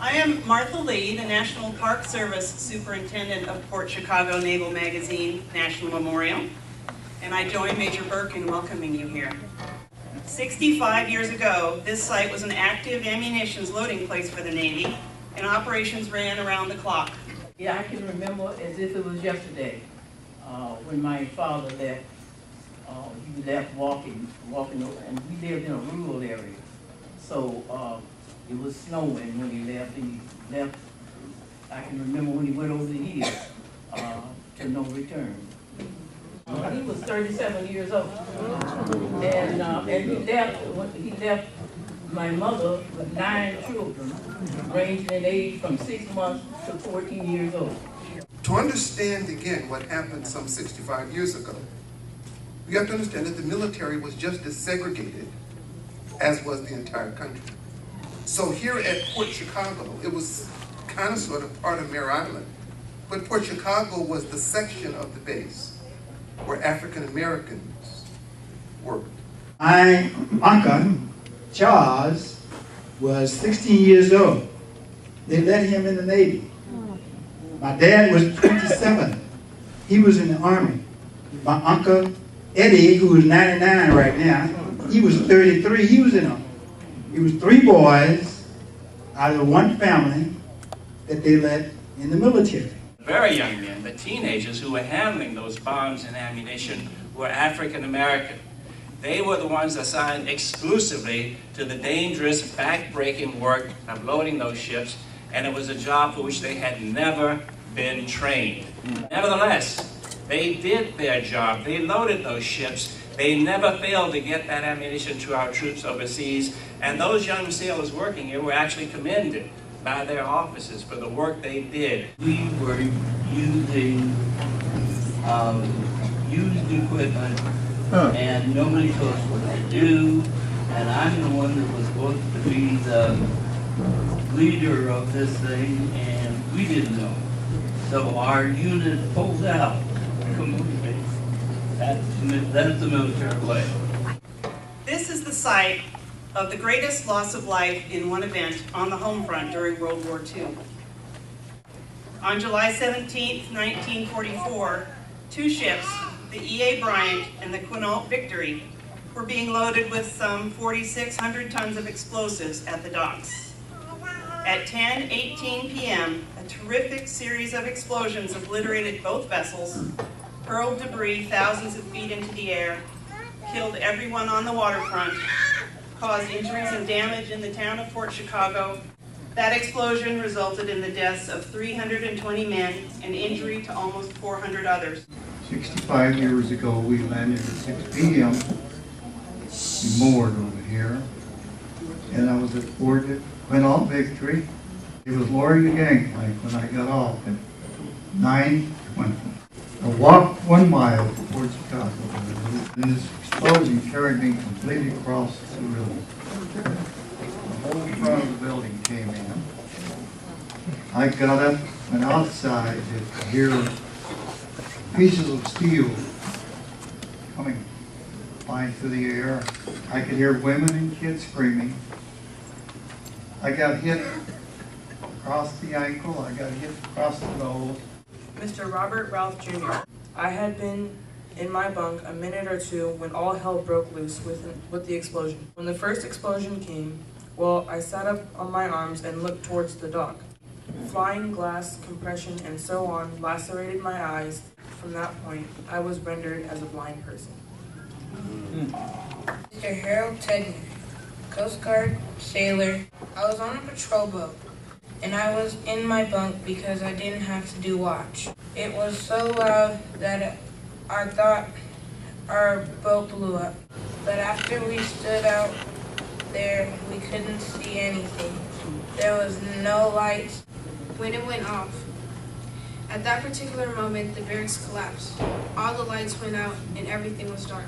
I am Martha Lee, the National Park Service Superintendent of Port Chicago Naval Magazine National Memorial, and I join Major Burke in welcoming you here. 65 years ago, this site was an active ammunition loading place for the Navy, and operations ran around the clock. Yeah, I can remember as if it was yesterday, when my father left. He left walking, and we lived in a rural area. So it was snowing when he left. I can remember when he went over the hill to no return. He was 37 years old, and he left my mother with 9 children, ranging in age from 6 months to 14 years old. To understand again what happened some 65 years ago, you have to understand that the military was just as segregated as was the entire country. So here at Port Chicago, it was kind of sort of part of Mare Island, but Port Chicago was the section of the base where African Americans worked. My uncle, Charles, was 16 years old. They let him in the Navy. My dad was 27. He was in the Army. My uncle, Eddie, who is 99 right now, he was 33. He was in a, it was 3 boys out of one family that they let in the military. Very young men, the teenagers who were handling those bombs and ammunition were African American. They were the ones assigned exclusively to the dangerous, back-breaking work of loading those ships, and it was a job for which they had never been trained. Nevertheless, they did their job. They loaded those ships. They never failed to get that ammunition to our troops overseas, and those young sailors working here were actually commended by their officers for the work they did. We were using used equipment, and nobody told us what to do, and I'm the one that was supposed to be the leader of this thing, and we didn't know. So our unit pulled out completely. That's the military way. This is the site of the greatest loss of life in one event on the home front during World War II. On July 17, 1944, 2 ships, the E.A. Bryant and the Quinault Victory, were being loaded with some 4,600 tons of explosives at the docks. At 10:18 p.m., a terrific series of explosions obliterated both vessels, hurled debris thousands of feet into the air, killed everyone on the waterfront, caused injuries and damage in the town of Port Chicago. That explosion resulted in the deaths of 320 men and injury to almost 400 others. 65 years ago, we landed at 6 p.m. We moored over here, and I was at Port Quinault Victory. It was lowering the gangplank when I got off at 9:20. I walked 1 mile to Port Chicago, and this explosion carried me completely across the river. The whole front of the building came in. I got up and outside to hear pieces of steel coming flying through the air. I could hear women and kids screaming. I got hit across the ankle. I got hit across the nose. Mr. Robert Ralph Jr. I had been in my bunk a minute or two when all hell broke loose with the explosion. When the first explosion came, well, I sat up on my arms and looked towards the dock. Flying glass, compression, and so on lacerated my eyes. From that point, I was rendered as a blind person. Mr. Harold Tedner, Coast Guard sailor. I was on a patrol boat, and I was in my bunk because I didn't have to do watch. It was so loud that I thought our boat blew up. But after we stood out there, we couldn't see anything. There was no lights. When it went off, at that particular moment, the barracks collapsed. All the lights went out and everything was dark.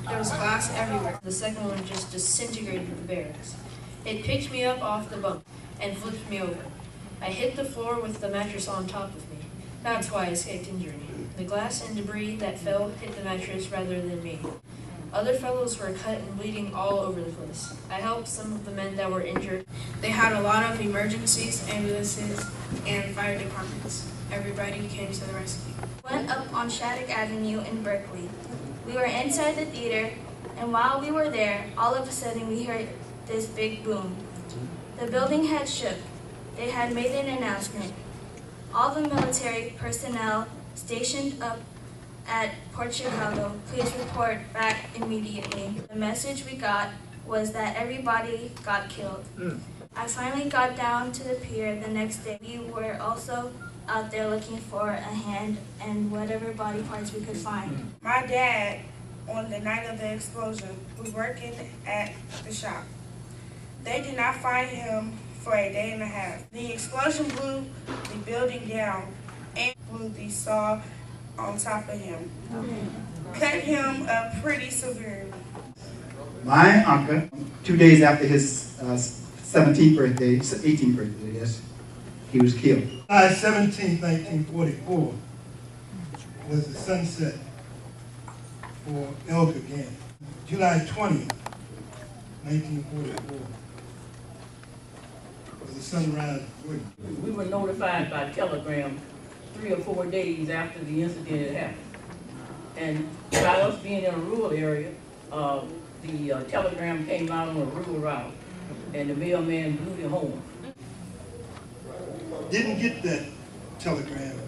There was glass everywhere. The second one just disintegrated the barracks. It picked me up off the bunk and flipped me over. I hit the floor with the mattress on top of me. That's why I escaped injury. The glass and debris that fell hit the mattress rather than me. Other fellows were cut and bleeding all over the place. I helped some of the men that were injured. They had a lot of emergencies, ambulances, and fire departments. Everybody came to the rescue. Went up on Shattuck Avenue in Berkeley. We were inside the theater, and while we were there, all of a sudden we heard this big boom. The building had shook. They had made an announcement. All the military personnel stationed up at Port Chicago, please report back immediately. The message we got was that everybody got killed. I finally got down to the pier the next day. We were also out there looking for a hand and whatever body parts we could find. My dad, on the night of the explosion, was working at the shop. They did not find him for a day and a half. The explosion blew the building down and blew the saw on top of him. Cut him up pretty severely. My uncle, 2 days after his 17th birthday, 18th birthday, I guess, he was killed. July 17, 1944 was the sunset for elk again. July 20th, 1944 was the sunrise for Woodland. We were notified by telegram 3 or 4 days after the incident had happened. And by us being in a rural area, the telegram came out on a rural route, and the mailman blew the horn. Didn't get that telegram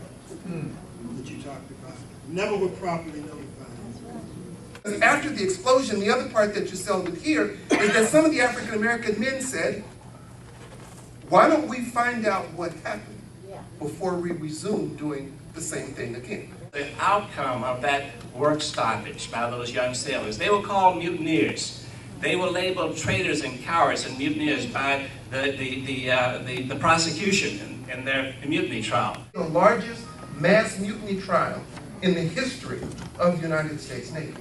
that you talked about. Never were properly notified. After the explosion, the other part that you seldom hear is that some of the African American men said, why don't we find out what happened before we resume doing the same thing again? The outcome of that work stoppage by those young sailors, they were called mutineers. They were labeled traitors and cowards and mutineers by the prosecution in their mutiny trial. The largest mass mutiny trial in the history of the United States Navy.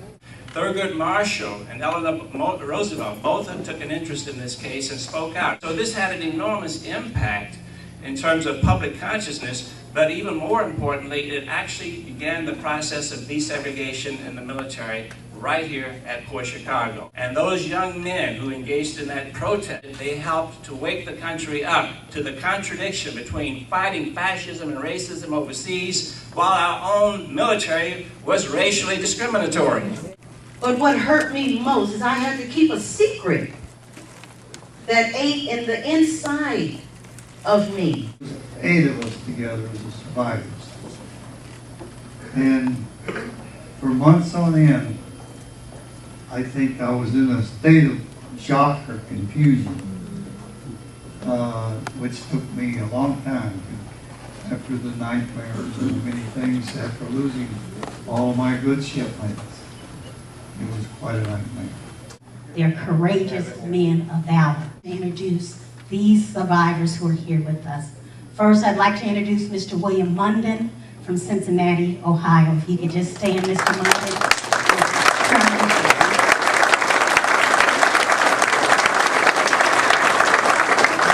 Thurgood Marshall and Eleanor Roosevelt both took an interest in this case and spoke out. So this had an enormous impact in terms of public consciousness, but even more importantly, it actually began the process of desegregation in the military right here at Port Chicago. And those young men who engaged in that protest, they helped to wake the country up to the contradiction between fighting fascism and racism overseas while our own military was racially discriminatory. But what hurt me most is I had to keep a secret that ate in the inside of me. 8 of us together as the survivors. And for months on end, I think I was in a state of shock or confusion, which took me a long time after the nightmares and many things, after losing all my good shipmates. It was quite a nightmare. They're courageous men of valor. To introduce these survivors who are here with us. First, I'd like to introduce Mr. William Munden from Cincinnati, Ohio. If you could just stand, Mr. Munden.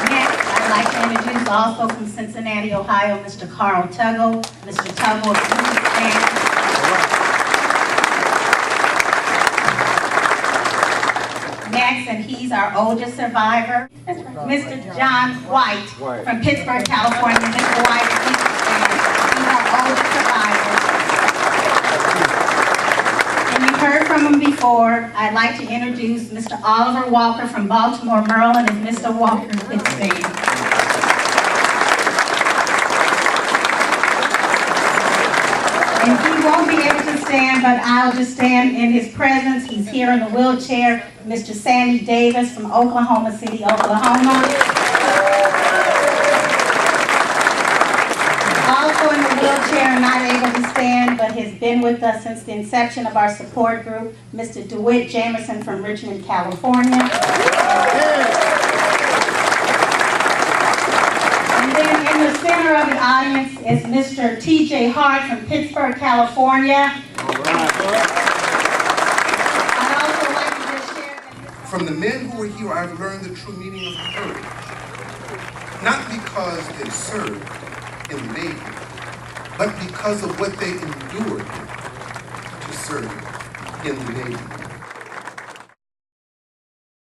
Next, I'd like to introduce also from Cincinnati, Ohio, Mr. Carl Tuggle. Mr. Tuggle, if you could stand. Next, and he's our oldest survivor, Mr. John White from Pittsburgh, California. Mr. White, he's our oldest survivor. And you heard from him before. I'd like to introduce Mr. Oliver Walker from Baltimore, Maryland, and Mr. Walker could stand. And he won't be able to stand, but I'll just stand in his presence. He's here in the wheelchair. Mr. Sammy Davis from Oklahoma City, Oklahoma. Also in the wheelchair, not able to stand, but has been with us since the inception of our support group, Mr. DeWitt Jamerson from Richmond, California. And then in the center of the audience is Mr. T.J. Hart from Pittsburgh, California. From the men who were here, I've learned the true meaning of courage. Not because they served in the Navy, but because of what they endured to serve in the Navy.